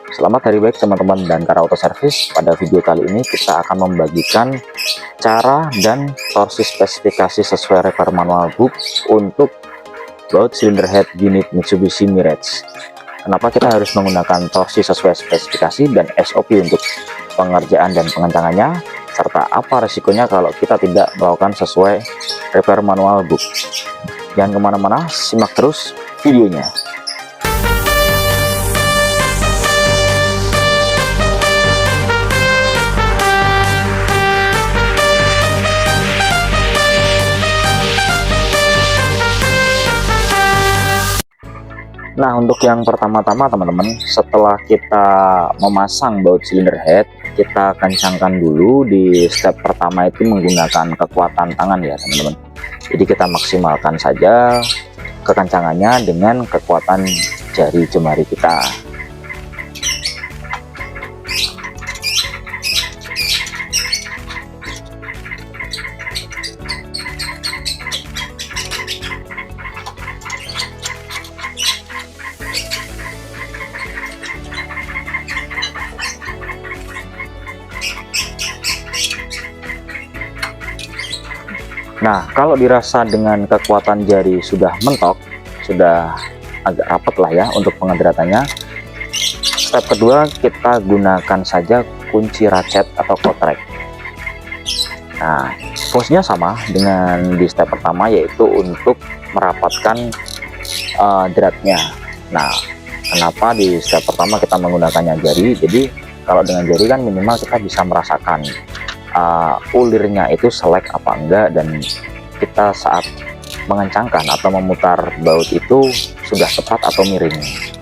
Selamat hari baik teman-teman dan Kara Auto Service. Pada video kali ini kita akan membagikan cara dan torsi spesifikasi sesuai repair manual book untuk baut cylinder head unit Mitsubishi Mirage. Kenapa kita harus menggunakan torsi sesuai spesifikasi dan SOP untuk pengerjaan dan pengencangannya, serta apa resikonya kalau kita tidak melakukan sesuai repair manual book. Jangan kemana-mana, simak terus videonya. Nah, untuk yang pertama-tama teman-teman, setelah kita memasang baut cylinder head, kita kencangkan dulu di step pertama itu menggunakan kekuatan tangan ya teman-teman. Jadi kita maksimalkan saja kekencangannya dengan kekuatan jari jemari kita. Nah, kalau dirasa dengan kekuatan jari sudah mentok, sudah agak rapat lah ya untuk pengedratannya, step kedua kita gunakan saja kunci ratchet atau kotrek. Nah, fungsinya sama dengan di step pertama, yaitu untuk merapatkan dratnya. Nah, kenapa di step pertama kita menggunakannya jari? Jadi kalau dengan jari kan minimal kita bisa merasakan ulirnya itu selek apa enggak, dan kita saat mengencangkan atau memutar baut itu sudah tepat atau miring.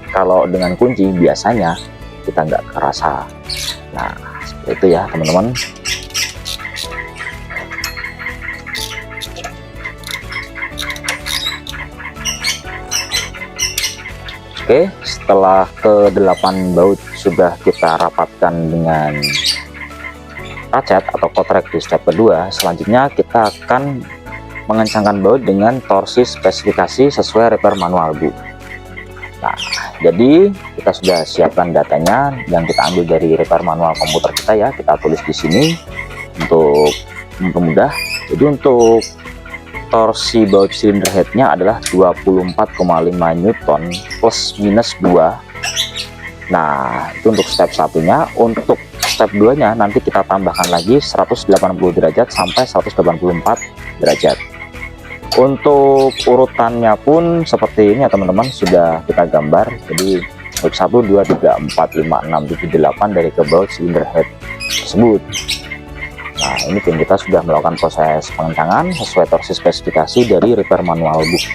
Kalau dengan kunci biasanya kita nggak kerasa. Nah, seperti itu ya teman-teman. Oke, setelah ke-8 baut sudah kita rapatkan dengan ratchet atau kotrek di step kedua, selanjutnya kita akan mengencangkan baut dengan torsi spesifikasi sesuai repair manual book. Nah, jadi kita sudah siapkan datanya yang kita ambil dari repair manual komputer kita ya, kita tulis di sini untuk mempermudah. Jadi untuk torsi baut cylinder headnya adalah 24,5 Newton plus minus 2. Nah, itu untuk step satunya. Untuk step 2 nya nanti kita tambahkan lagi 180 derajat sampai 184 derajat. Untuk urutannya pun seperti ini ya teman-teman, sudah kita gambar. Jadi untuk 1, 2, 3, 4, 5, 6, 7, 8 dari ke baut cylinder head tersebut. Nah, ini tim kita sudah melakukan proses pengencangan sesuai torsi spesifikasi dari repair manual book.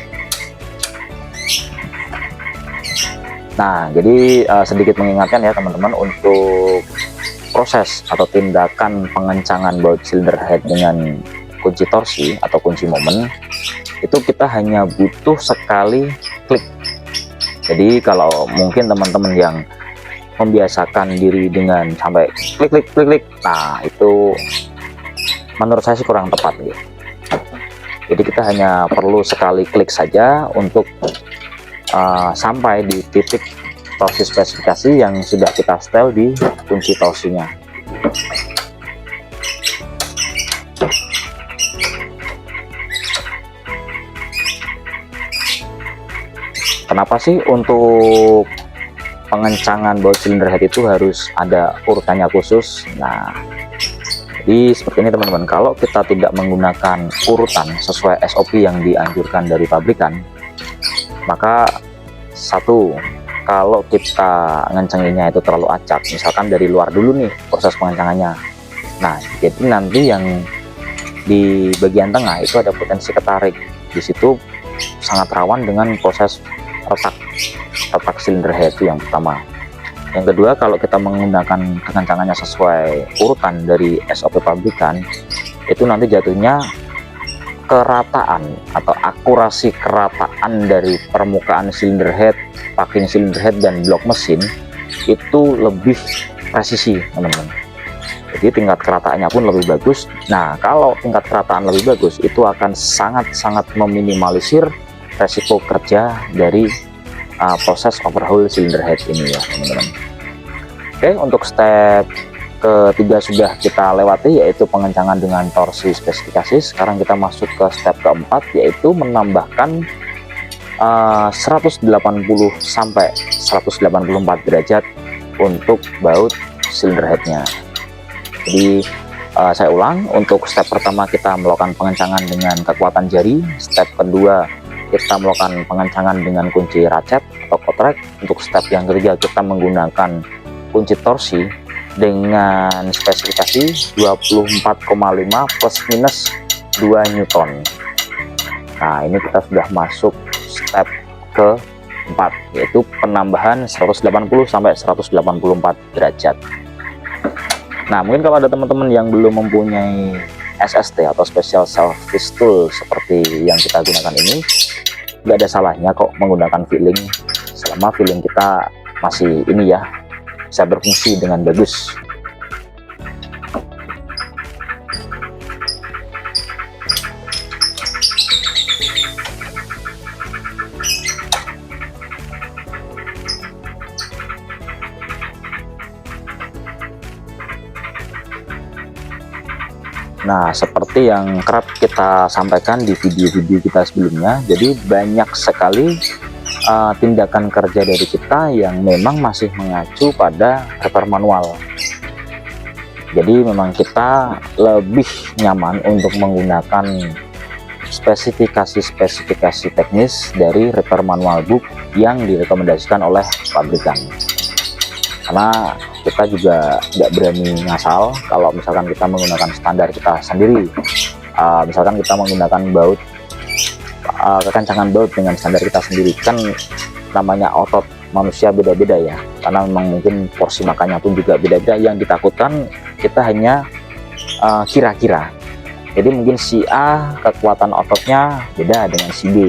Nah, jadi sedikit mengingatkan ya teman-teman, untuk proses atau tindakan pengencangan baut cylinder head dengan kunci torsi atau kunci momen itu kita hanya butuh sekali klik. Jadi kalau mungkin teman-teman yang membiasakan diri dengan sampai klik, nah itu menurut saya sih kurang tepat gitu. Jadi kita hanya perlu sekali klik saja untuk sampai di titik torsi spesifikasi yang sudah kita setel di kunci torsinya. Kenapa sih untuk pengencangan baut cylinder head itu harus ada urutannya khusus? Nah, jadi seperti ini teman-teman, kalau kita tidak menggunakan urutan sesuai SOP yang dianjurkan dari pabrikan, maka satu, kalau kita ngencenginnya itu terlalu acak, misalkan dari luar dulu nih proses pengencangannya, nah jadi nanti yang di bagian tengah itu ada potensi ketarik, di situ sangat rawan dengan proses retak cylinder head. Itu yang pertama. Yang kedua, kalau kita menggunakan kekencangannya sesuai urutan dari SOP pabrikan, itu nanti jatuhnya kerataan atau akurasi kerataan dari permukaan cylinder head, packing cylinder head dan blok mesin itu lebih presisi teman-teman. Jadi tingkat kerataannya pun lebih bagus. Nah, kalau tingkat kerataan lebih bagus, itu akan sangat-sangat meminimalisir resiko kerja dari proses overhaul cylinder head ini ya teman-teman. Oke, untuk step ketiga sudah kita lewati, yaitu pengencangan dengan torsi spesifikasi. Sekarang kita masuk ke step keempat, yaitu menambahkan 180 sampai 184 derajat untuk baut silinder headnya. Jadi saya ulang, untuk step pertama kita melakukan pengencangan dengan kekuatan jari, step kedua kita melakukan pengencangan dengan kunci ratchet atau kotrek, untuk step yang ketiga kita menggunakan kunci torsi dengan spesifikasi 24,5 plus minus 2 Newton. Nah, ini kita sudah masuk step keempat, yaitu penambahan 180 sampai 184 derajat. Nah, mungkin kalau ada teman-teman yang belum mempunyai SST atau Special Service Tool seperti yang kita gunakan ini, nggak ada salahnya kok menggunakan filling, selama filling kita masih ini ya, bisa berfungsi dengan bagus. Nah, seperti yang kerap kita sampaikan di video-video kita sebelumnya, jadi banyak sekali tindakan kerja dari kita yang memang masih mengacu pada repair manual. Jadi memang kita lebih nyaman untuk menggunakan spesifikasi teknis dari repair manual book yang direkomendasikan oleh pabrikan. Karena kita juga nggak berani ngasal kalau misalkan kita menggunakan standar kita sendiri. Misalkan kita menggunakan baut, kekencangan baut dengan standar kita sendiri, kan namanya otot manusia beda-beda ya, karena memang mungkin porsi makannya pun juga beda-beda. Yang ditakutkan kita hanya kira-kira, jadi mungkin si A kekuatan ototnya beda dengan si B,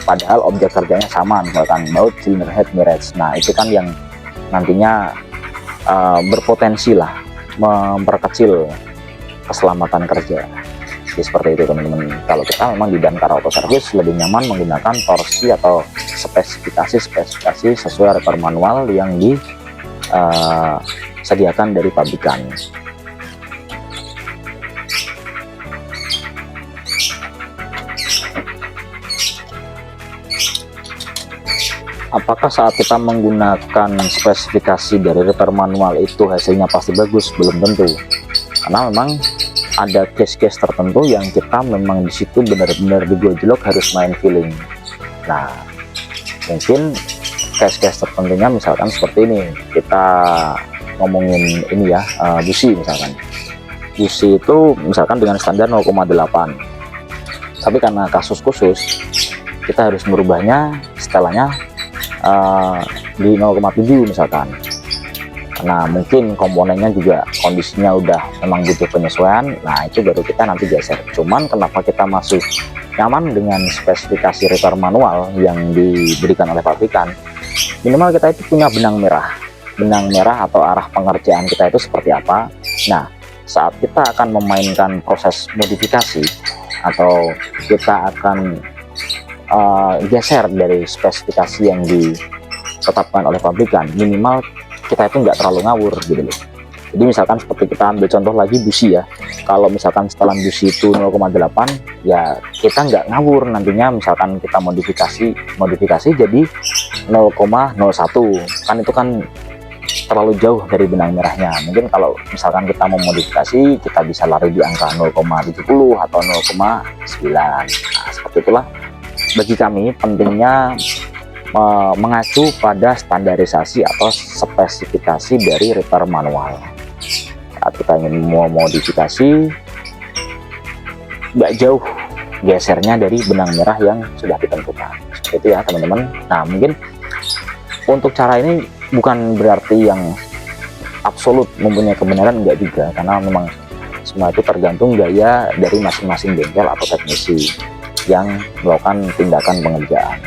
padahal objek kerjanya sama, misalkan baut cylinder head mirage. Nah, itu kan yang nantinya berpotensi lah memperkecil keselamatan kerja. Jadi seperti itu teman-teman. Kalau kita memang di Dankara Auto Service lebih nyaman menggunakan torsi atau spesifikasi sesuai repair manual yang disediakan dari pabrikan. Apakah saat kita menggunakan spesifikasi dari repair manual itu hasilnya pasti bagus? Belum tentu, karena memang ada case-case tertentu yang kita memang di situ benar-benar digojlok harus main feeling. Nah, mungkin case-case tertentunya misalkan seperti ini, kita ngomongin ini ya, busi misalkan. Busi itu misalkan dengan standar 0,8, tapi karena kasus khusus kita harus merubahnya setelahnya di 0,7 misalkan, karena mungkin komponennya juga kondisinya udah memang butuh penyesuaian. Nah, itu baru kita nanti geser. Cuman kenapa kita masih nyaman dengan spesifikasi repair manual yang diberikan oleh pabrikan? Minimal kita itu punya benang merah atau arah pengerjaan kita itu seperti apa. Nah, saat kita akan memainkan proses modifikasi atau kita akan geser dari spesifikasi yang ditetapkan oleh pabrikan, minimal kita itu nggak terlalu ngawur gitu loh. Jadi misalkan seperti kita ambil contoh lagi busi ya, kalau misalkan setelan busi itu 0,8, ya kita nggak ngawur nantinya. Misalkan kita modifikasi jadi 0,01, kan itu kan terlalu jauh dari benang merahnya. Mungkin kalau misalkan kita mau modifikasi, kita bisa lari di angka 0,70 atau 0,9. Nah, seperti itulah. Bagi kami pentingnya mengacu pada standarisasi atau spesifikasi dari repair manual. Saat kita ingin mau modifikasi, nggak jauh gesernya dari benang merah yang sudah ditentukan. Seperti itu ya teman-teman. Nah, mungkin untuk cara ini bukan berarti yang absolut mempunyai kebenaran, enggak juga, karena memang semua itu tergantung gaya dari masing-masing bengkel atau teknisi yang melakukan tindakan pengerjaan.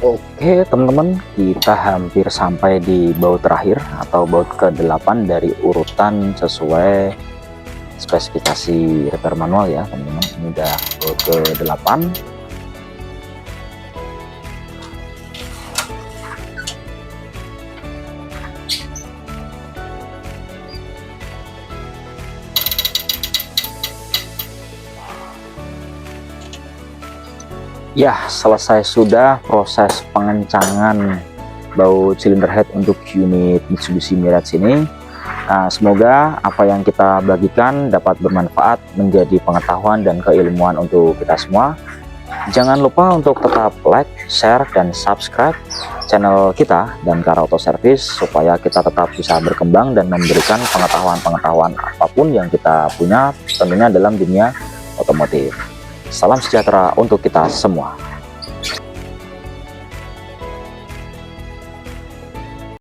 Oke teman-teman, kita hampir sampai di baut terakhir atau baut ke-8 dari urutan sesuai spesifikasi repair manual ya teman-teman. Ini udah baut ke-8. Ya, selesai sudah proses pengencangan baut cylinder head untuk unit Mitsubishi Mirage ini. Nah, semoga apa yang kita bagikan dapat bermanfaat, menjadi pengetahuan dan keilmuan untuk kita semua. Jangan lupa untuk tetap like, share, dan subscribe channel kita dan Kara Auto Service supaya kita tetap bisa berkembang dan memberikan pengetahuan-pengetahuan apapun yang kita punya tentunya dalam dunia otomotif. Salam sejahtera untuk kita semua.